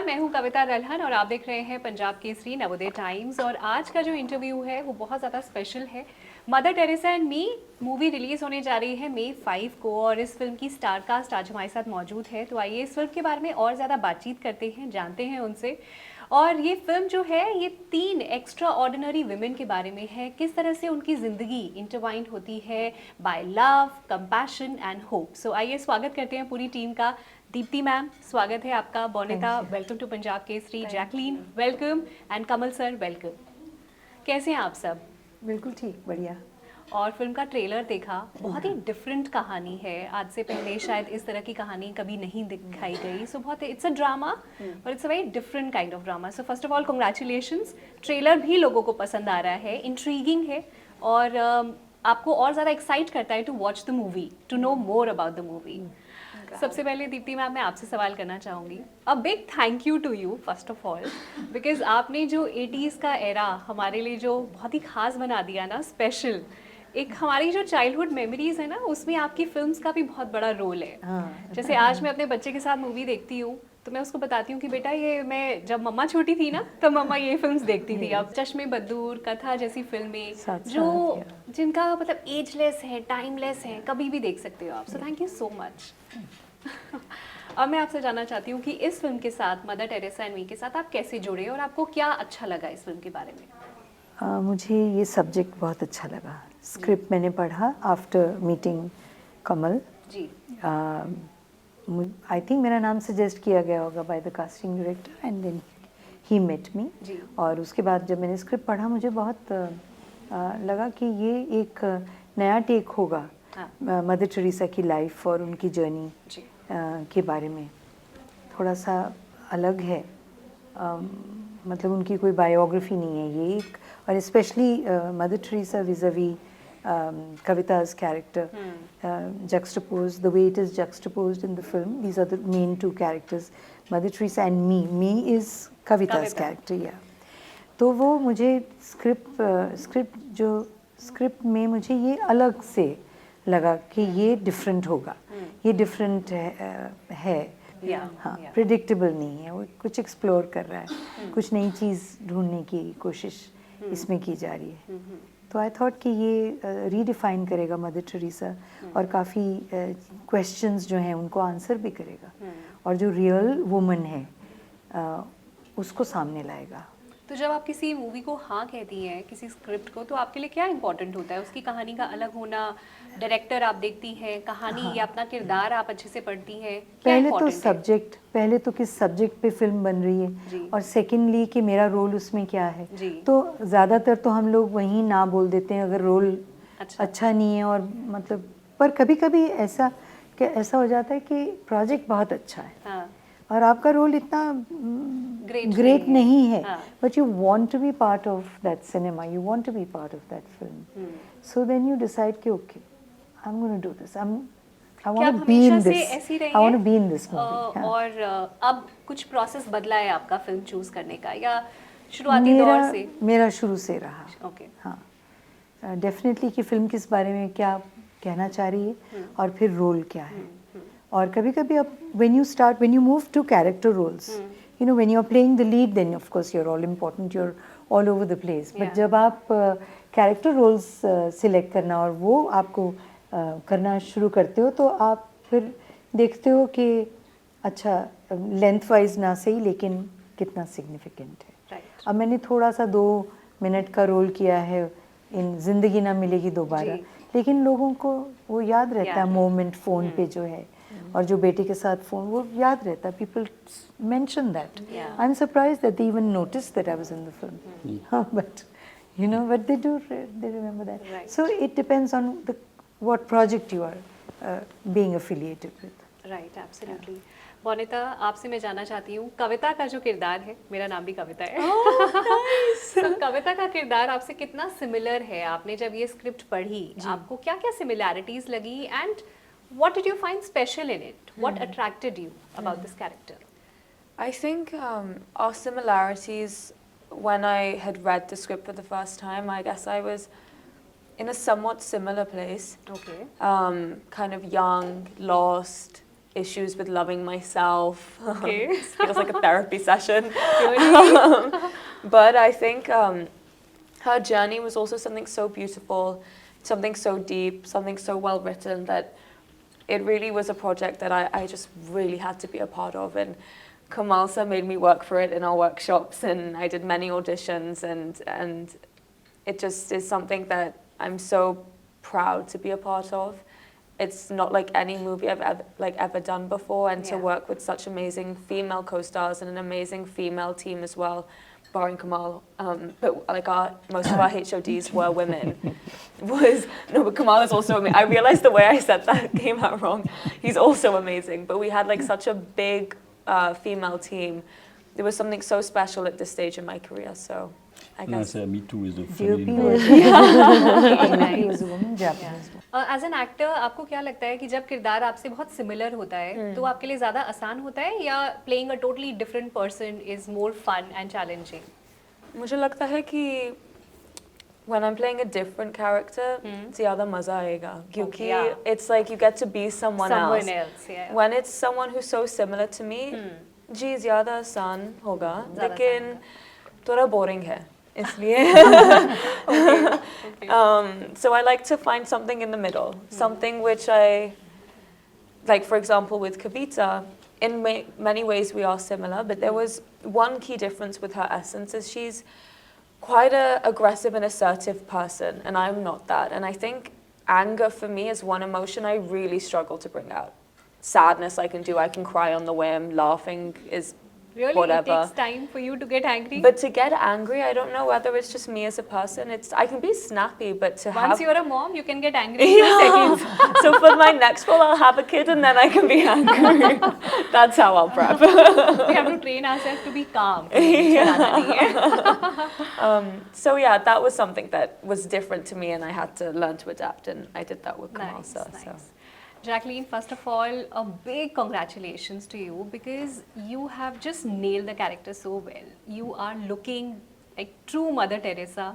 नमस्कार, मैं हूं कविता रल्हन और आप देख रहे हैं पंजाब केसरी नवोदय टाइम्स। और आज का जो इंटरव्यू है वो बहुत ज़्यादा स्पेशल है। Mother Teresa and me movie release होने जा रही है मई 5 को और इस फिल्म की स्टार कास्ट आज हमारे साथ मौजूद है। तो आइए इस फिल्म के बारे में और ज़्यादा बातचीत करते हैं, जानते हैं उनसे। और ये फिल्म जो है ये 3 एक्स्ट्रा ऑर्डिनरी विमेन के बारे में है, किस तरह से उनकी ज़िंदगी इंटरवाइंड होती है by love, compassion and hope. So आइए स्वागत करते हैं पूरी टीम का। दीप्ति मैम, स्वागत है आपका। Bonita, welcome to Punjab Kesari. Jacqueline, welcome. And Kamal sir, welcome. कैसे हैं आप सब? बिल्कुल ठीक, बढ़िया। और फिल्म का ट्रेलर देखा, बहुत ही डिफरेंट कहानी है। आज से पहले शायद इस तरह की कहानी कभी नहीं दिखाई गई। सो बहुत it's a drama, but it's a very different kind of drama. So first of all congratulations. Trailer भी लोगों को पसंद आ रहा है, इंट्रीगिंग है और आपको और ज़्यादा एक्साइट करता है to watch the movie, to know more about the movie. सबसे पहले दीप्ति मैम, मैं आपसे सवाल करना चाहूँगी। A big thank you to you first of all, because आपने जो 80s का एरा हमारे लिए जो बहुत ही खास बना दिया ना, स्पेशल। एक हमारी जो चाइल्डहुड मेमोरीज है ना, उसमें आपकी फिल्म्स का भी बहुत बड़ा रोल है। जैसे आज मैं अपने बच्चे के साथ मूवी देखती हूँ तो मैं उसको बताती हूँ कि बेटा ये मैं जब मम्मा छोटी थी ना तो मम्मा ये फिल्म्स देखती थी। अब चश्मे बद्दूर, कथा जैसी फिल्में जो जिनका मतलब एजलेस है, टाइमलेस है, कभी भी देख सकते हो आप। So thank you so much. अब मैं आपसे जानना चाहती हूँ कि इस फिल्म के साथ, मदर टेरेसा एंड मी के साथ आप कैसे जुड़े और आपको क्या अच्छा लगा इस फिल्म के बारे में? मुझे ये सब्जेक्ट बहुत अच्छा लगा। स्क्रिप्ट मैंने पढ़ा after meeting Kamal ji. I think मेरा नाम सजेस्ट किया गया होगा by the casting director and then he met me. और उसके बाद जब मैंने स्क्रिप्ट पढ़ा मुझे बहुत लगा कि ये एक नया टेक होगा मदर टेरेसा की लाइफ और उनकी जर्नी के बारे में। थोड़ा सा अलग है, मतलब उनकी कोई बायोग्राफी नहीं है ये एक, और specially mother Teresa vis a vis Kavita's character, juxtaposed, the way it is juxtaposed in the film. These are the main two characters, Mother Teresa and me. Me is Kavita's character, yeah. तो वो मुझे script में मुझे ये अलग से लगा कि ये डिफरेंट होगा, ये डिफरेंट है। हाँ, प्रिडिक्टेबल नहीं है, वो कुछ एक्सप्लोर कर रहा है, कुछ नई चीज़ ढूंढने की कोशिश इसमें की जा रही है। तो आई थॉट कि ये रीडिफाइन करेगा मदर टेरेसा और काफ़ी क्वेश्चंस जो हैं उनको आंसर भी करेगा और जो रियल वुमन है उसको सामने लाएगा। तो जब आप किसी मूवी को हाँ कहती हैं, किसी स्क्रिप्ट को, तो आपके लिए क्या इंपॉर्टेंट होता है? उसकी कहानी का अलग होना, डायरेक्टर आप देखती हैं, कहानी या अपना किरदार आप अच्छे से पढ़ती हैं? पहले तो सब्जेक्ट, पहले तो किस सब्जेक्ट पे फिल्म बन रही है और सेकेंडली कि मेरा रोल उसमें क्या है। तो ज़्यादातर तो हम लोग वहीं ना बोल देते हैं अगर रोल अच्छा नहीं है, और मतलब पर कभी कभी ऐसा हो जाता है कि प्रोजेक्ट बहुत अच्छा है और आपका रोल इतना ग्रेट नहीं है, but you want to be part of that cinema, you want to be part of that film. So then you decide कि okay, I am going to do this, I want to be in this. I want to be in this movie. और अब कुछ process बदला है आपका film choose करने का या शुरुआती दौर से? मेरा शुरू से रहा। ओके। हाँ, डेफिनेटली कि फिल्म किस बारे में क्या कहना चाह रही है और फिर रोल क्या है। और कभी-कभी अब when you move to character roles, you know, when you are playing the lead, then of course you're all important, you're all over the place. But जब आप character roles select करना और वो आपको करना शुरू करते हो तो आप फिर देखते हो कि अच्छा लेंथ वाइज ना सही लेकिन कितना सिग्निफिकेंट है। अब मैंने थोड़ा सा 2 मिनट का रोल किया है इन जिंदगी ना मिलेगी दोबारा, लेकिन लोगों को वो याद रहता है मोमेंट फ़ोन पे जो है और जो बेटे के साथ फ़ोन, वो याद रहता है। People mention that. I am surprise that they even notice that I was in the film, but you know, but they remember that. So it depends on what project you are being affiliated with. Right, absolutely. Bonita, आपसे मैं जानना चाहती हूँ, कविता का जो किरदार है, मेरा नाम भी कविता है। तो कविता का किरदार आपसे कितना सिमिलर है? आपने जब ये स्क्रिप्ट पढ़ी, आपको क्या-क्या सिमिलैरिटीज लगी and what did you find special in it? What attracted you about this character? I think our similarities, when I had read the script for the first time, I guess I was in a somewhat similar place. Okay. Kind of young, lost, issues with loving myself. Okay. It feels like a therapy session. Really? But I think her journey was also something so beautiful, something so deep, something so well written that it really was a project that I just really had to be a part of. And Kamal sir made me work for it in our workshops, and I did many auditions, and it just is something that I'm so proud to be a part of. It's not like any movie I've ever done before, and to Yeah. work with such amazing female co-stars and an amazing female team as well, barring Kamal, but like most of our HODs were women. But Kamal is also amazing. I realized the way I said that came out wrong. He's also amazing, but we had like such a big female team. There was something so special at this stage in my career, so I guess. Me too is a DOP funny was, Okay, DOP nice. was a woman, Japanese woman. As an actor आपको क्या लगता है कि जब किरदार आपसे बहुत similar होता है तो आपके लिए ज़्यादा आसान होता है या playing a totally different person is more fun and challenging? मुझे लगता है कि when I'm playing a different character, ज़्यादा मज़ा आएगा क्योंकि yeah. it's like you get to be someone else. Yeah. When it's someone who's so similar to me, जी ज़्यादा आसान होगा, लेकिन थोड़ा boring है. इसलिए so I like to find something in the middle, something which I like. For example, with Kavita, in many ways we are similar, but there was one key difference with her essence is she's quite a aggressive and assertive person, and I'm not that. And I think anger for me is one emotion I really struggle to bring out. Sadness I can do, I can cry on the whim. Laughing is Really, whatever. it takes time for you to get angry. But to get angry, I don't know whether it's just me as a person. I can be snappy, but to Once have you're a mom, you can get angry in 2 seconds. so for my next role, I'll have a kid and then I can be angry. That's how I'll prep. We have to train ourselves to be calm. So yeah, that was something that was different to me, and I had to learn to adapt, and I did that with Kamal Nice, sir. nice. So. Jacqueline, first of all, a big congratulations to you because you have just nailed the character so well. You are looking like true Mother Teresa,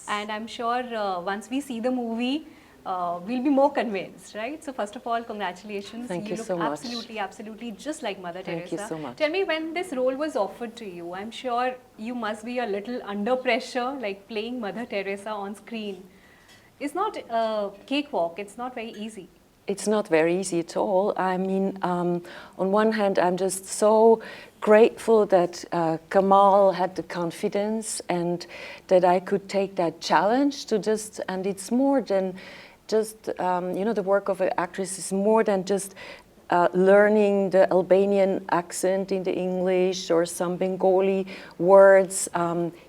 and I'm sure once we see the movie, we'll be more convinced, right? So first of all, congratulations. Thank you look so much. absolutely just like Mother Thank Teresa. you so much. Tell me, when this role was offered to you, I'm sure you must be a little under pressure, like playing Mother Teresa on screen. It's not a cakewalk. It's not very easy. It's not very easy at all. I mean, on one hand, I'm just so grateful that Kamal had the confidence and that I could take that challenge to just, and it's more than just, the work of an actress is more than just learning the Albanian accent in the English or some Bengali words.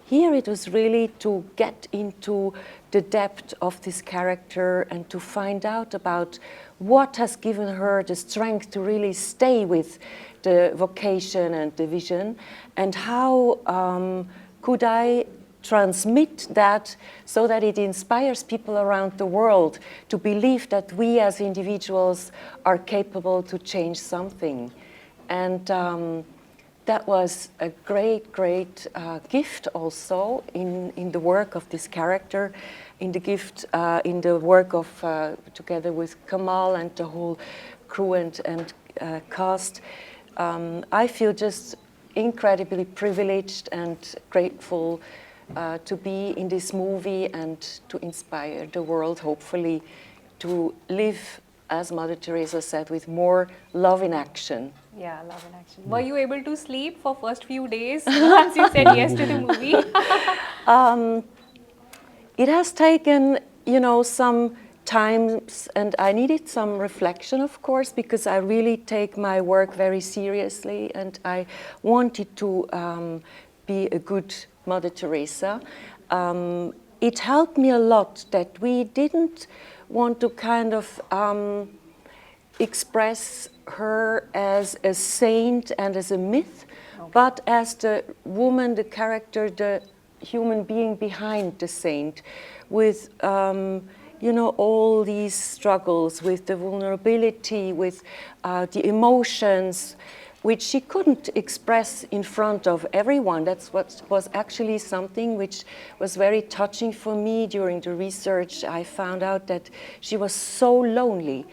Here it was really to get into the depth of this character and to find out about what has given her the strength to really stay with the vocation and the vision, and how could I transmit that so that it inspires people around the world to believe that we as individuals are capable to change something. And that was a great gift also in the work of this character, in the work of together with Kamal and the whole crew and cast. I feel just incredibly privileged and grateful to be in this movie and to inspire the world, hopefully, to live, as Mother Teresa said, with more love in action. Yeah, love in action. Were you able to sleep for first few days once you said yes to the movie? It has taken, some times, and I needed some reflection, of course, because I really take my work very seriously, and I wanted to be a good Mother Teresa. It helped me a lot that we didn't want to kind of express her as a saint and as a myth, but as the woman, the character, the human being behind the saint, with all these struggles, with the vulnerability, with the emotions, which she couldn't express in front of everyone. That's what was actually something which was very touching for me during the research. I found out that she was so lonely,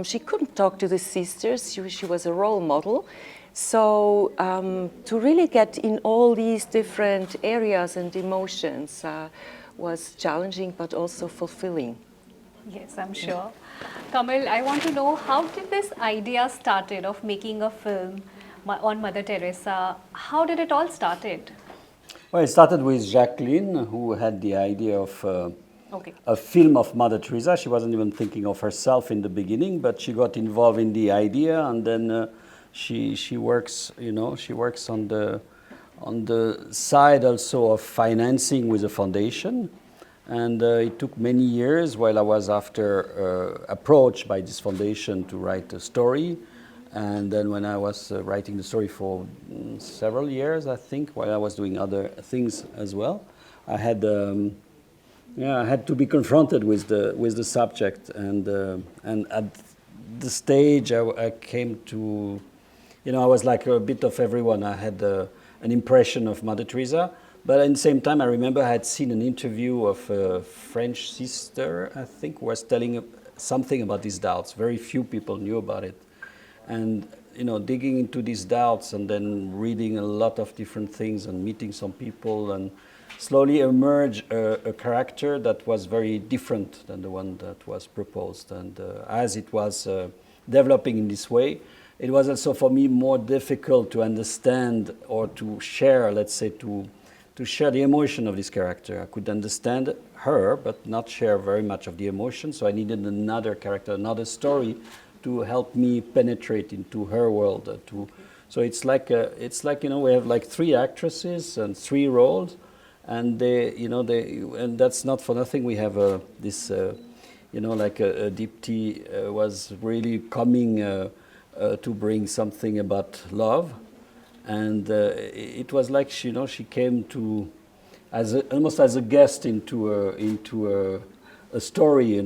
she couldn't talk to the sisters. She was a role model. So to really get in all these different areas and emotions was challenging, but also fulfilling. Yes, I'm sure. Kamal, I want to know, how did this idea started of making a film on Mother Teresa? How did it all started? Well, it started with Jacqueline, who had the idea of Okay. a film of Mother Teresa. She wasn't even thinking of herself in the beginning, but she got involved in the idea, and then she works, she works on the side also of financing with a foundation. And it took many years while I was approached by this foundation to write a story. And then when I was writing the story for several years, I think, while I was doing other things as well, I had I had to be confronted with the subject. And at the stage I came to, I was like a bit of everyone. I had an impression of Mother Teresa. But at the same time, I remember I had seen an interview of a French sister, I think, who was telling something about these doubts. Very few people knew about it. And, digging into these doubts and then reading a lot of different things and meeting some people, and slowly emerge a character that was very different than the one that was proposed. And as it was developing in this way, it was also for me more difficult to understand or to share, let's say, to share the emotion of this character. I could understand her, but not share very much of the emotion. So I needed another character, another story, to help me penetrate into her world. So it's like we have like 3 actresses and 3 roles, and and that's not for nothing. We have this, like Deepti was really coming to bring something about love. And it was like she came to almost as a guest into a story.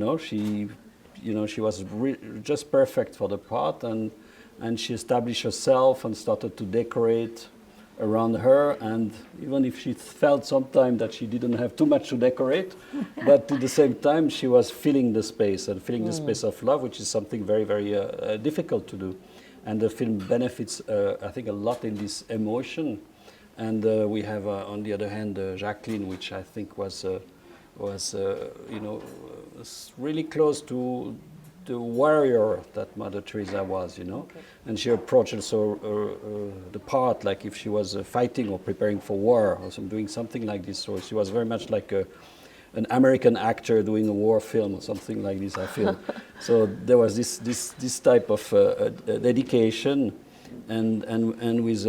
She was just perfect for the part, and she established herself and started to decorate around her. And even if she felt sometimes that she didn't have too much to decorate, but at the same time she was filling the space the space of love, which is something very, very difficult to do. And the film benefits, I think, a lot in this emotion. And we have, on the other hand, Jacqueline, which I think was really close to the warrior that Mother Teresa was, Okay. And she approached also the part like if she was fighting or preparing for war or doing something like this. So she was very much like an American actor doing a war film or something like this, I feel. So there was this type of dedication, and with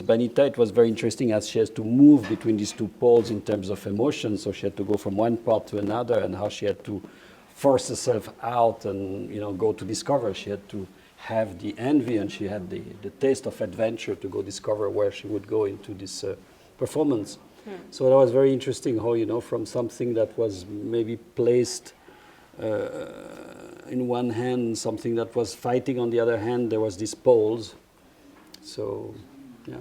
Banita it was very interesting, as she has to move between these 2 poles in terms of emotion. So she had to go from one part to another, and how she had to force herself out and go to discover. She had to have the envy, and she had the taste of adventure to go discover where she would go into this performance. So that was very interesting how, from something that was maybe placed in one hand, something that was fighting on the other hand, there was these poles. So, yeah.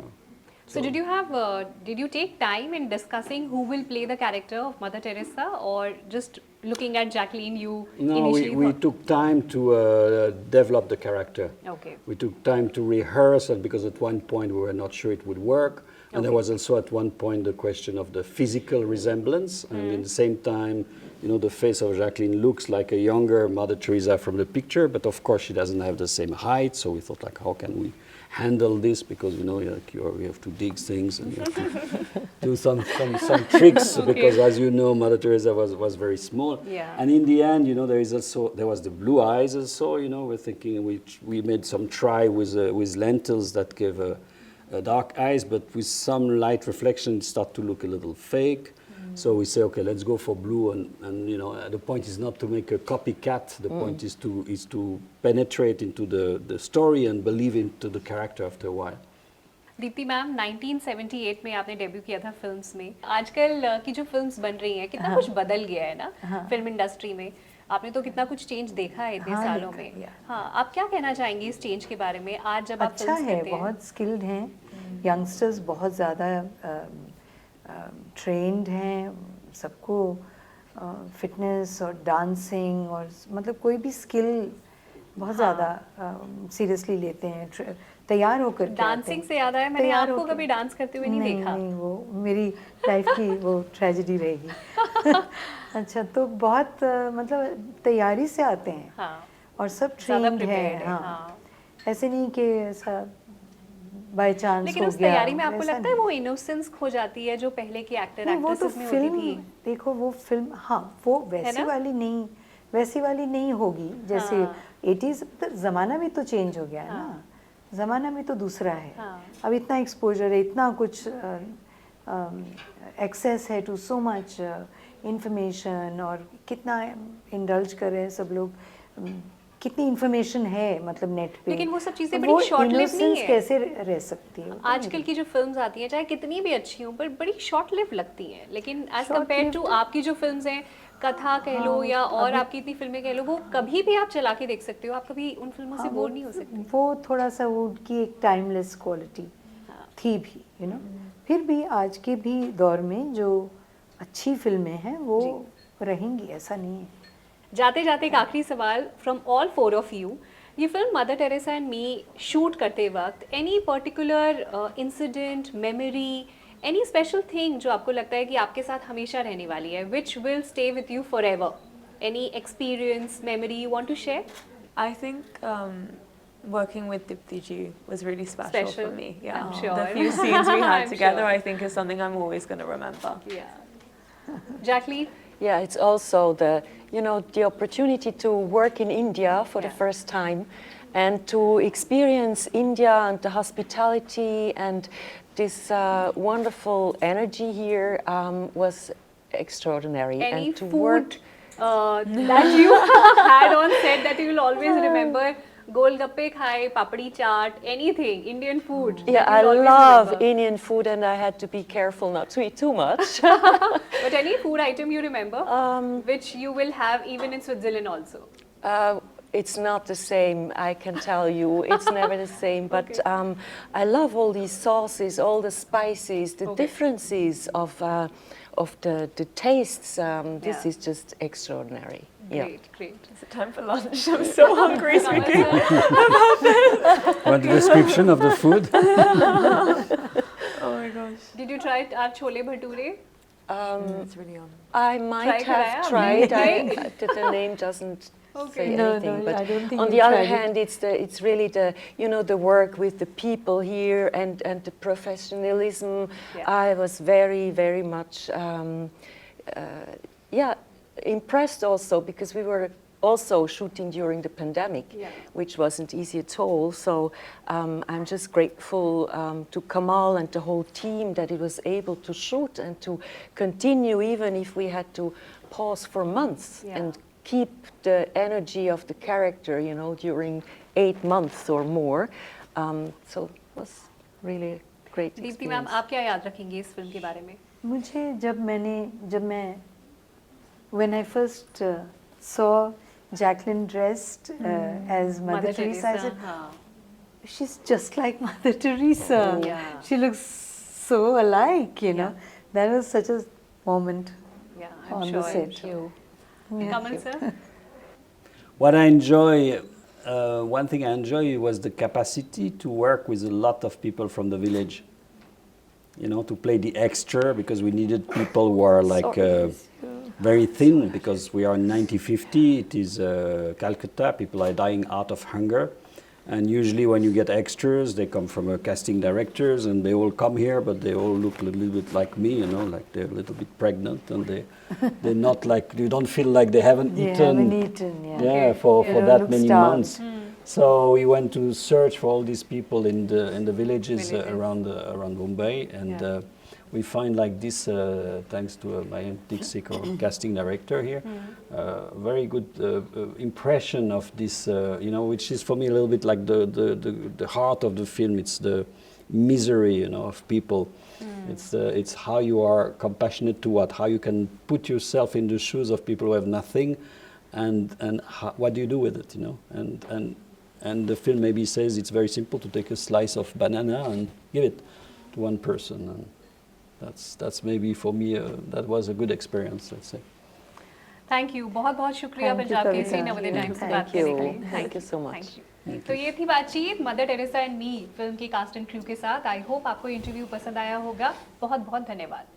So did you take time in discussing who will play the character of Mother Teresa, or just looking at Jacqueline, you initially we took time to develop the character. Okay. We took time to rehearse, and because at one point we were not sure it would work. And there was also at one point the question of the physical resemblance. And at the same time, the face of Jacqueline looks like a younger Mother Teresa from the picture, but of course she doesn't have the same height. So we thought, like, how can we handle this? Because you have to dig things and you have to do some tricks. Okay. Because as you know, Mother Teresa was very small. Yeah. And in the end, there was the blue eyes also. We're thinking we made some try with lentils that gave a dark eyes, but with some light reflection, it started to look a little fake. So we say, okay, let's go for blue, and the point is not to make a copycat. The point is to penetrate into the story and believe into the character after a while. Deepti ma'am 1978 में आपने debut किया था films में. आजकल की जो films बन रही हैं, कितना कुछ बदल गया है ना फिल्म इंडस्ट्री में. आपने तो कितना कुछ चेंज देखा है इतने सालों में. हाँ, आप क्या कहना चाहेंगी इस चेंज के बारे में आज जब आप फिल्म्स करते हैं? अच्छा है, बहुत स्किल्ड हैं, यंगस्टर्स बहुत ज़्यादा ट्रेंड हैं, सबको फिटनेस और डांसिंग और मतलब कोई भी स्किल बहुत ज़्यादा सीरियसली लेते हैं, तैयार होकर के आते हैं। डांसिंग से याद आया, मैंने तैयार आपको होकर- कभी डांस करते हुए नहीं देखा। नहीं, वो मेरी लाइफ की वो ट्रेजेडी रहेगी। अच्छा, तो बहुत मतलब तैयारी से आते हैं हाँ, और सब ज़्यादा ट्रेंड prepared है। है, हाँ, ऐसे नहीं कि ऐसा बाय चांस लेकिन हो उस गया, तैयारी में आपको वैसा लगता है नहीं। वो इनोसेंस खो जाती है जो पहले की एक्टर नहीं, वो तो एक्ट्रेसेस में होती फिल्म थी? देखो, वो फिल्म, हाँ, वो वैसी ना? वैसी वाली नहीं होगी जैसे हाँ। 80s। तो ज़माना भी तो चेंज हो गया है ना, ज़माना भी तो दूसरा है। हाँ। अब इतना एक्सपोजर है, इतना कुछ एक्सेस है टू सो मच इंफॉर्मेशन, और कितना इंडल्ज कर रहे हैं सब लोग, कितनी इंफॉर्मेशन है मतलब नेट पे। लेकिन वो सब चीज़ें वो बड़ी शॉर्ट लिव नहीं innocence है। कैसे रह सकती है? वो तो आजकल की जो फिल्म्स आती हैं चाहे कितनी भी अच्छी हों पर बड़ी शॉर्ट लिव लगती हैं, लेकिन as Short compare to lived- आपकी जो फिल्म्स हैं, कथा कह लो या और आपकी इतनी फिल्में कह लो, वो कभी भी आप चला के देख सकते हो, आप कभी उन फिल्मों से हाँ, बोर नहीं हो सकते। वो थोड़ा सा वो उनकी एक टाइमलेस क्वालिटी थी भी, यू नो। फिर भी आज के भी दौर में जो अच्छी फिल्में हैं वो रहेंगी, ऐसा नहीं है। जाते जाते एक आखिरी सवाल from all four of you, ये film mother Teresa and me shoot करते वक्त any particular incident, memory, any special thing जो आपको लगता है कि आपके साथ हमेशा रहने वाली है, which will stay with you for ever? Any experience, memory you want to share? I think working with Dipti ji was really special, Special, for me. Yeah, I'm sure. the few scenes we had I'm together, sure. I think, is something I'm always going to remember. Jacqueline? Yeah, it's also the opportunity to work in India for the Yeah. first time, and to experience India and the hospitality and this wonderful energy here was extraordinary. Any and to food work, that you had on set that you will always remember? Golgappe khai, papdi chaat, anything, Indian food. that yeah, I you'll always love remember. Indian food, and I had to be careful not to eat too much. But any food item you remember, which you will have even in Switzerland also? It's not the same, I can tell you. It's never the same. But I love all these sauces, all the spices, the differences of the tastes. This Yeah. is just extraordinary. Great, great. Is it time for lunch? I'm so hungry speaking. Want the description of the food? Oh my gosh. Did you try our chole bhature? It's really on. I might Try have karaya? tried. The name doesn't say No, anything. no, but I don't think on you the other tried it. hand, it's really the work with the people here and the professionalism. Yeah. I was very, very much impressed also, because we were also shooting during the pandemic, Yeah. which wasn't easy at all. So I'm just grateful to Kamal and the whole team that it was able to shoot and to continue, even if we had to pause for months, Yeah. and keep the energy of the character, during 8 months or more. So it was really a great Deepti experience. Ma'am, आप क्या याद रखेंगी इस film के बारे में? मुझे जब मैं when I first saw Jacqueline dressed as Mother Teresa, I said, हाँ. she's just like Mother Teresa. Yeah. She looks so alike, you know. That was such a moment Yeah, I'm on sure. the I'm set. sure. Yeah. Kamal sir? What I enjoy, one thing I enjoy was the capacity to work with a lot of people from the village. To play the extra, because we needed people who are like very thin, because we are in 1950, it is Calcutta, people are dying out of hunger. And usually when you get extras, they come from casting directors, and they all come here, but they all look a little bit like me, like they're a little bit pregnant, and they're not like, you don't feel like they haven't They eaten. haven't eaten, yeah. Yeah, for They don't that look many starved. months. So we went to search for all these people in the villages around Mumbai, and we find like this, thanks to my Dixik, or casting director here, very good impression of this, which is for me a little bit like the heart of the film. It's the misery, of people. It's how you are compassionate to how you can put yourself in the shoes of people who have nothing, and what do you do with it, and the film maybe says it's very simple to take a slice of banana and give it to one person, and that's maybe for me that was a good experience, let's say. Thank you, बहुत बहुत शुक्रिया Thank you, Punjab Kesari Kavita. Navodaya times से Thank बात करने you. के लिए. Thank you so much. Thank you. तो ये थी बातचीत mother Teresa and me film की कास्ट एंड क्रू के साथ. आई होप आपको इंटरव्यू पसंद आया होगा. बहुत बहुत धन्यवाद.